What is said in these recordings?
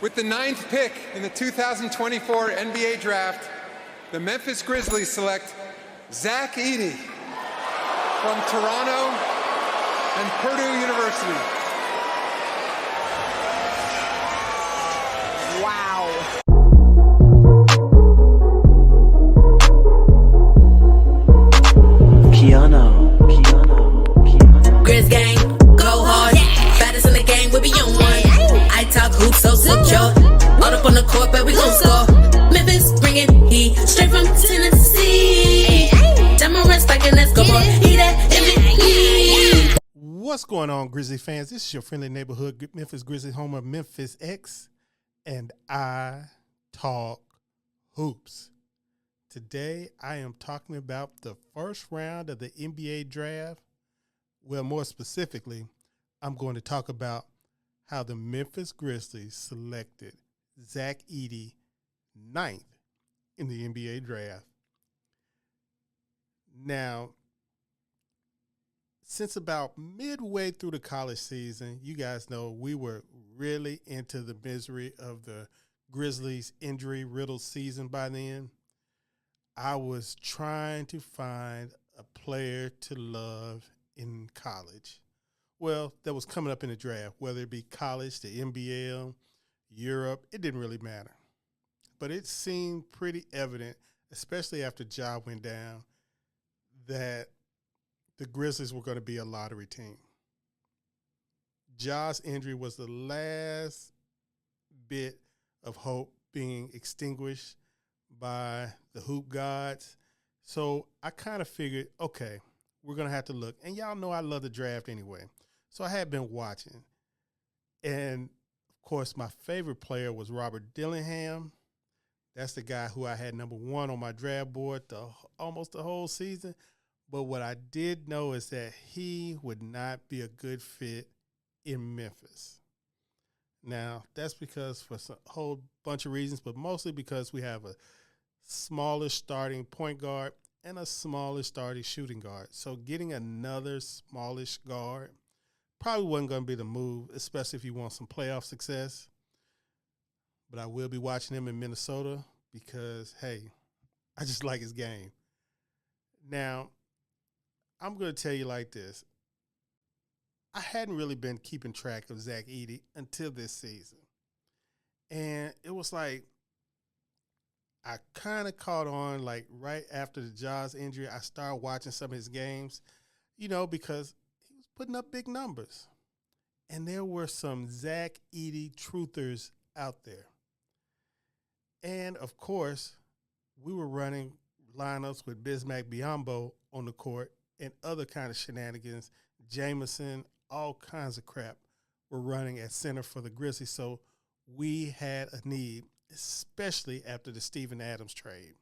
With the 9th pick in the 2024 NBA Draft, the Memphis Grizzlies select Zach Edey from Toronto and Purdue University. Wow. KeyAno. Grizz gang, go hard. Baddest in the game, we be on one. I talk hoops so secure. All up on the court, but we gon' score. Memphis bringing heat straight from Tennessee. Demarest back in let's go, boy. He that MVP. What's going on, Grizzly fans? This is your friendly neighborhood Memphis Grizzly homer, Memphis X, and I talk hoops. Today, I am talking about the first round of the NBA draft. Well, more specifically, I'm going to talk about how the Memphis Grizzlies selected Zach Edey 9th in the NBA draft. Now, since about midway through the college season, you guys know we were really into the misery of the Grizzlies' injury-riddled season by then. I was trying to find a player to love in college. Well, that was coming up in the draft, whether it be college, the NBL, Europe, it didn't really matter. But it seemed pretty evident, especially after Ja went down, that the Grizzlies were going to be a lottery team. Ja's injury was the last bit of hope being extinguished by the hoop gods. So I kind of figured, okay, we're going to have to look. And y'all know I love the draft anyway. So I had been watching. And, of course, my favorite player was Robert Dillingham. That's the guy who I had number 1 on my draft board almost the whole season. But what I did know is that he would not be a good fit in Memphis. Now, that's because for a whole bunch of reasons, but mostly because we have a smaller starting point guard and a smaller starting shooting guard. So getting another smallish guard probably wasn't going to be the move, especially if you want some playoff success. But I will be watching him in Minnesota because, hey, I just like his game. Now, I'm going to tell you like this. I hadn't really been keeping track of Zach Edey until this season. And it was like I kind of caught on like right after the Ja's injury. I started watching some of his games, because he was putting up big numbers. And there were some Zach Edey truthers out there. And, of course, we were running lineups with Bismack Biyombo on the court and other kind of shenanigans. Jameson, all kinds of crap were running at center for the Grizzlies. So we had a need, especially after the Steven Adams trade.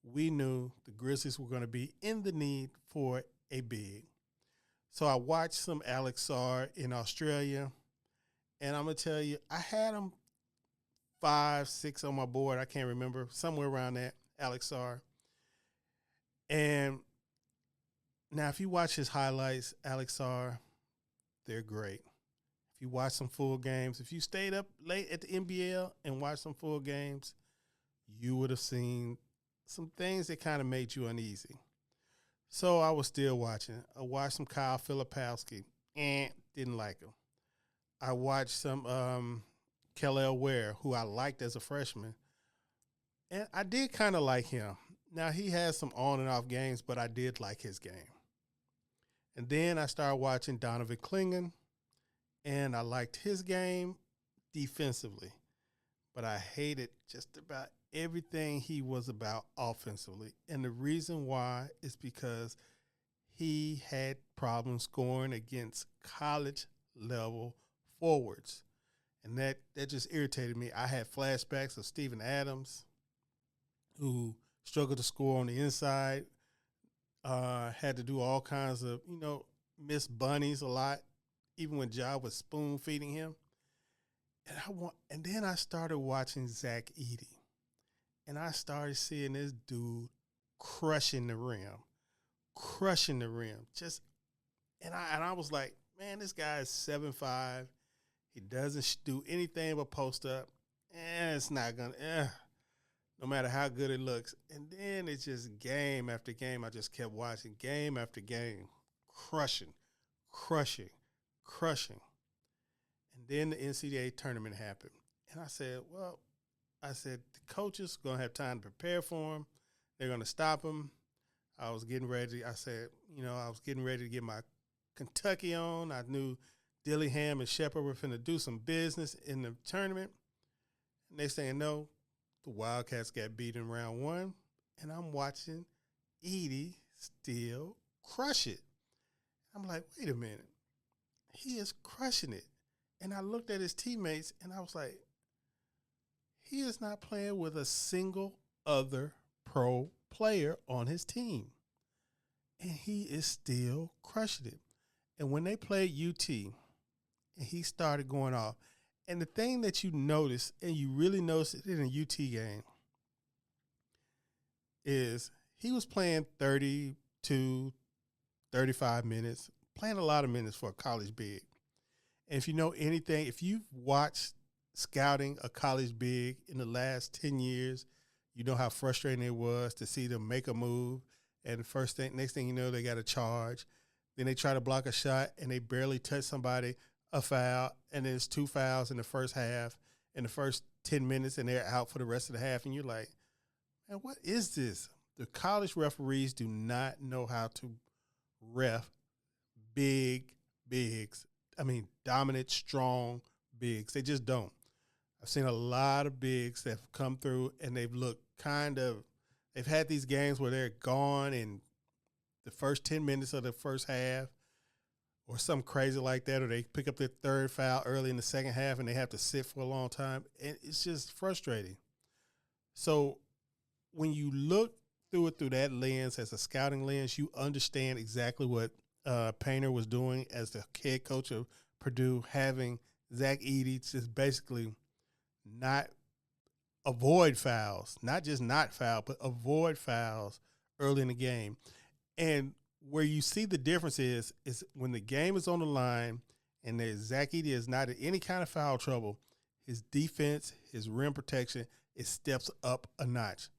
We knew the Grizzlies were going to be in the need for a big. So I watched some Alex Sarr in Australia, and I'm going to tell you, I had him 5, 6 on my board. I can't remember, somewhere around that, Alex Sarr. And now if you watch his highlights, Alex Sarr, they're great. If you watch some full games, if you stayed up late at the NBL and watched some full games, you would have seen some things that kind of made you uneasy. So I was still watching. I watched some Kyle Filipowski. Didn't like him. I watched some Kel'el Ware, who I liked as a freshman. And I did kind of like him. Now, he has some on and off games, but I did like his game. And then I started watching Donovan Clingan, and I liked his game defensively. But I hated just about everything he was about offensively. And the reason why is because he had problems scoring against college-level forwards. And that just irritated me. I had flashbacks of Steven Adams, who struggled to score on the inside, had to do all kinds of, miss bunnies a lot, even when Ja was spoon-feeding him. And then I started watching Zach Edey, and I started seeing this dude crushing the rim. And I was like, man, this guy is 7'5". He doesn't do anything but post up. it's not going to, no matter how good it looks. And then it's just game after game. I just kept watching game after game, crushing. And then the NCAA tournament happened. And I said, the coaches going to have time to prepare for him. They're going to stop him. I was getting ready. I was getting ready to get my Kentucky on. I knew Dillingham and Shepard were finna do some business in the tournament. And they saying, no, the Wildcats got beat in round one. And I'm watching Edey still crush it. I'm like, wait a minute. He is crushing it. And I looked at his teammates, and I was like, he is not playing with a single other pro player on his team. And he is still crushing it. And when they played UT, and he started going off, and the thing that you notice, and you really notice it in a UT game, is he was playing 32, 35 minutes, playing a lot of minutes for a college big. And if you know anything, if you've watched scouting a college big in the last 10 years, you know how frustrating it was to see them make a move. And next thing you know, they got a charge. Then they try to block a shot, and they barely touch somebody, a foul, and then it's 2 fouls in the first half, in the first 10 minutes, and they're out for the rest of the half. And you're like, man, what is this? The college referees do not know how to ref bigs. I mean, dominant, strong bigs. They just don't. I've seen a lot of bigs that have come through, and they've looked they've had these games where they're gone in the first 10 minutes of the first half or something crazy like that, or they pick up their third foul early in the second half and they have to sit for a long time. And it's just frustrating. So when you look through it through that lens, as a scouting lens, you understand exactly what Painter was doing as the head coach of Purdue, having Zach Edey just basically not avoid fouls, not just not foul, but avoid fouls early in the game. And where you see the difference is when the game is on the line and Zach Edey is not in any kind of foul trouble, his defense, his rim protection, it steps up a notch.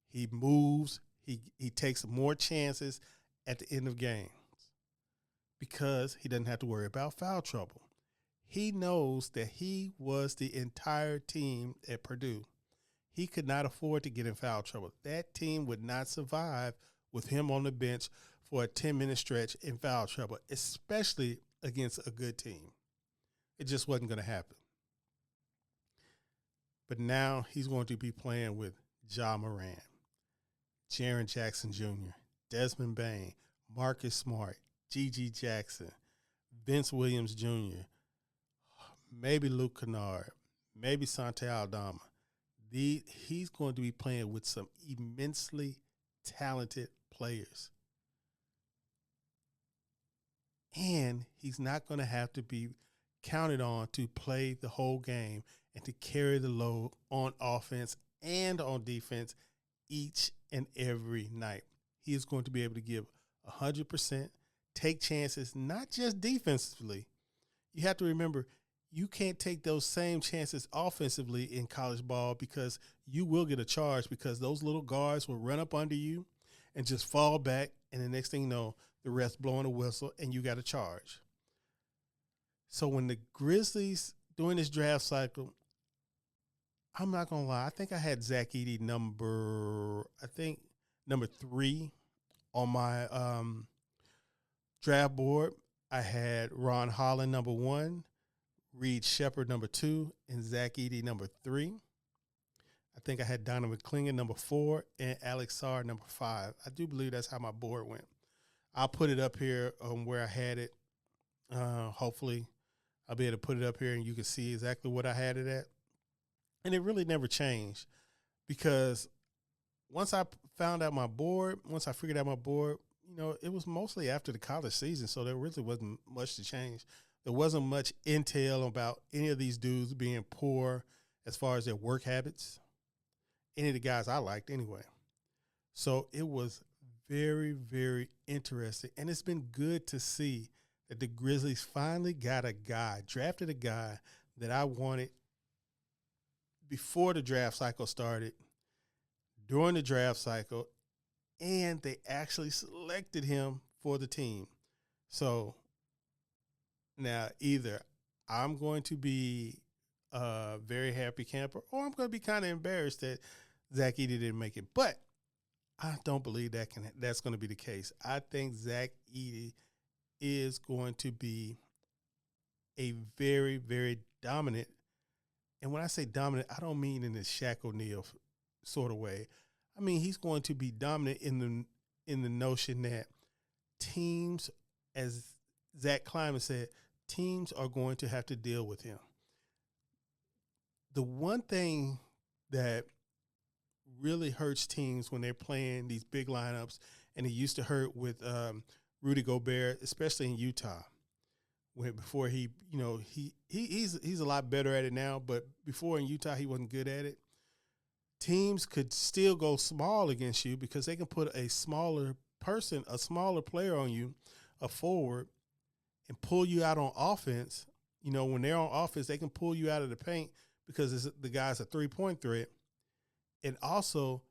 He moves, he takes more chances at the end of games because he doesn't have to worry about foul trouble. He knows that he was the entire team at Purdue. He could not afford to get in foul trouble. That team would not survive with him on the bench for a 10-minute stretch in foul trouble, especially against a good team. It just wasn't going to happen. But now he's going to be playing with Ja Morant, Jaren Jackson Jr., Desmond Bain, Marcus Smart, G.G. Jackson, Vince Williams Jr., maybe Luke Kennard, maybe Sante Aldama. He's going to be playing with some immensely talented players. And he's not going to have to be counted on to play the whole game and to carry the load on offense and on defense each and every night. He is going to be able to give 100%, take chances, not just defensively. You have to remember, you can't take those same chances offensively in college ball because you will get a charge because those little guards will run up under you and just fall back, and the next thing you know, the ref's blowing a whistle and you got a charge. So when the Grizzlies, during this draft cycle, I'm not going to lie, I think I had Zach Edey number 3 on my draft board. I had Ron Holland number 1, Reed Shepard number 2, and Zach Edey number 3. I think I had Donovan Clingan number 4 and Alex Sarr number 5. I do believe that's how my board went. I'll put it up here where I had it. Hopefully I'll be able to put it up here and you can see exactly what I had it at. And it really never changed because once I figured out my board, it was mostly after the college season, so there really wasn't much to change. There wasn't much intel about any of these dudes being poor as far as their work habits. Any of the guys I liked anyway. So it was very, very interesting. And it's been good to see that the Grizzlies finally got drafted a guy that I wanted before the draft cycle started, during the draft cycle, and they actually selected him for the team. So now either I'm going to be a very happy camper, or I'm going to be kind of embarrassed that Zach Edey didn't make it. But I don't believe that's going to be the case. I think Zach Edey is going to be a very, very dominant. And when I say dominant, I don't mean in the Shaq O'Neal sort of way. I mean, he's going to be dominant in the notion that teams, as Zach Kleiman said, teams are going to have to deal with him. The one thing that really hurts teams when they're playing these big lineups, and it used to hurt with Rudy Gobert, especially in Utah, before he's a lot better at it now, but before in Utah he wasn't good at it. Teams could still go small against you because they can put a smaller player on you, a forward, and pull you out on offense. You know, when they're on offense, they can pull you out of the paint because the guy's a three-point threat. And also,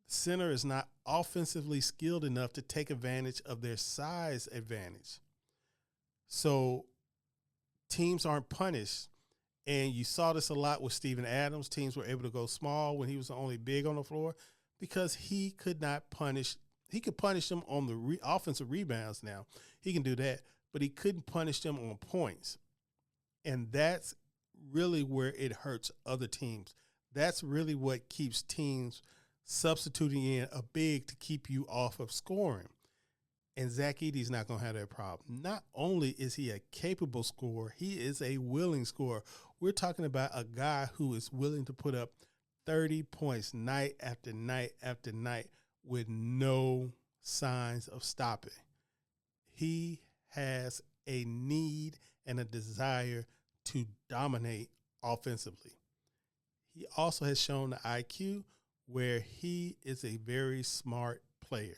the center is not offensively skilled enough to take advantage of their size advantage. So teams aren't punished. And you saw this a lot with Steven Adams. Teams were able to go small when he was the only big on the floor because he could not punish. He could punish them on the offensive rebounds now. He can do that, but he couldn't punish them on points. And that's really where it hurts other teams. That's really what keeps teams substituting in a big to keep you off of scoring. And Zach Edey's not going to have that problem. Not only is he a capable scorer, he is a willing scorer. We're talking about a guy who is willing to put up 30 points night after night after night with no signs of stopping. He has a need and a desire to dominate offensively. He also has shown the IQ where he is a very smart player.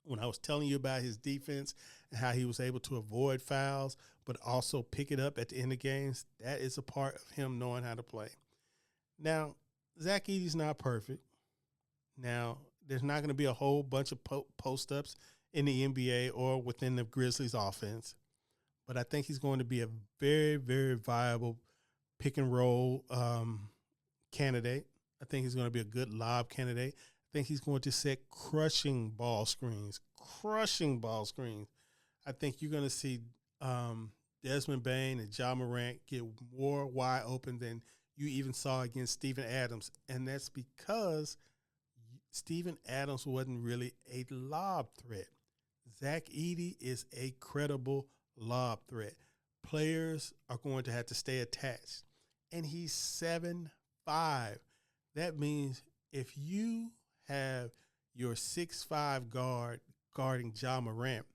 When I was telling you about his defense and how he was able to avoid fouls, but also pick it up at the end of games, that is a part of him knowing how to play. Now, Zach Edey's not perfect. Now, there's not going to be a whole bunch of post-ups in the NBA or within the Grizzlies offense, but I think he's going to be a very, very viable pick-and-roll candidate. I think he's going to be a good lob candidate. I think he's going to set crushing ball screens. I think you're going to see Desmond Bane and Ja Morant get more wide open than you even saw against Steven Adams. And that's because Steven Adams wasn't really a lob threat. Zach Edey is a credible lob threat. Players are going to have to stay attached. And he's 7'5". That means if you have your 6'5" guard guarding Ja Morant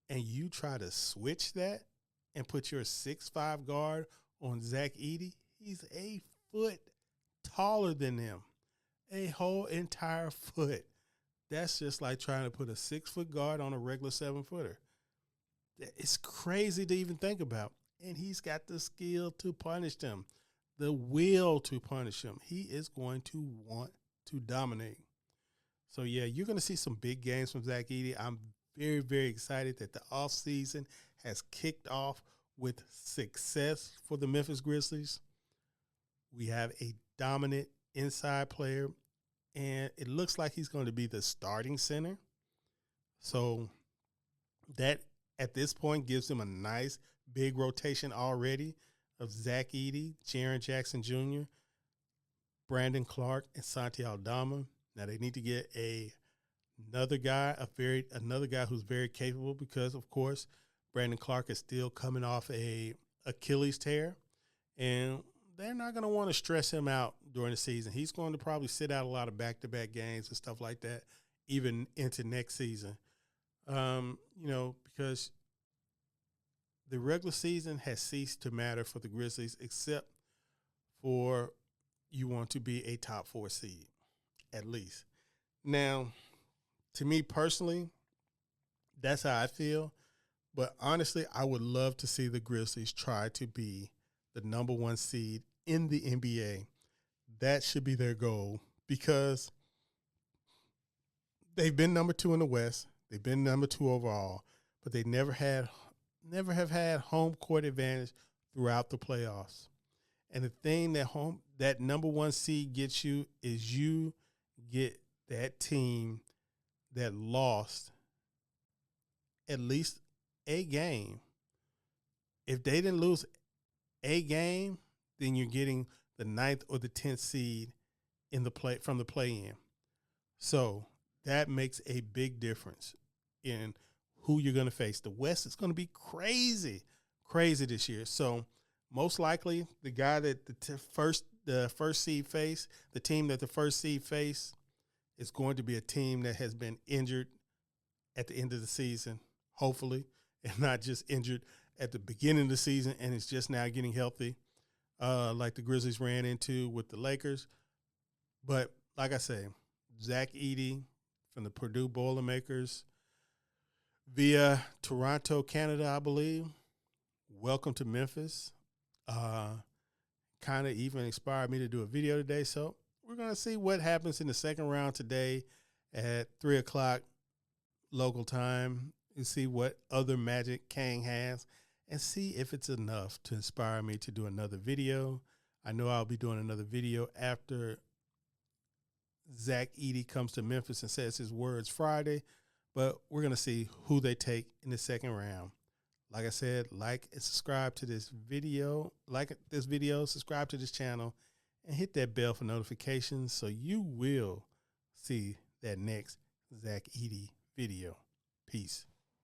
and you try to switch that and put your 6'5" guard on Zach Edey, he's a foot taller than him, a whole entire foot. That's just like trying to put a 6-foot guard on a regular 7-footer. It's crazy to even think about. And he's got the skill to punish them, the will to punish him. He is going to want to dominate. So, yeah, you're going to see some big games from Zach Edey. I'm very, very excited that the offseason has kicked off with success for the Memphis Grizzlies. We have a dominant inside player, and it looks like he's going to be the starting center. So that, at this point, gives him a nice big rotation already of Zach Edey, Jaren Jackson Jr., Brandon Clark, and Santi Aldama. Now they need to get another guy who's very capable because, of course, Brandon Clark is still coming off a Achilles tear, and they're not going to want to stress him out during the season. He's going to probably sit out a lot of back-to-back games and stuff like that, even into next season. Because the regular season has ceased to matter for the Grizzlies, except for you want to be a top 4 seed. At least. Now, to me personally, that's how I feel. But honestly, I would love to see the Grizzlies try to be the number 1 seed in the NBA. that should be their goal because they've been number 2 in the West. They've been number 2 overall, but they never have had home court advantage throughout the playoffs. And the thing that number 1 seed gets you is you get that team that lost at least a game. If they didn't lose a game, then you're getting the 9th or the 10th seed from the play-in. So that makes a big difference in who you're going to face. The West is going to be crazy this year. So most likely the guy that the first seed face, the team that the first seed face, is going to be a team that has been injured at the end of the season, hopefully, and not just injured at the beginning of the season and it's just now getting healthy, like the Grizzlies ran into with the Lakers. But like I say, Zach Edey from the Purdue Boilermakers via Toronto, Canada, I believe. Welcome to Memphis. Kind of even inspired me to do a video today. So we're going to see what happens in the second round today at 3 o'clock local time and see what other magic Kang has and see if it's enough to inspire me to do another video. I know I'll be doing another video after Zach Edey comes to Memphis and says his words Friday, but we're going to see who they take in the second round. Like I said, like and subscribe to this video, subscribe to this channel, and hit that bell for notifications so you will see that next Zach Edey video. Peace.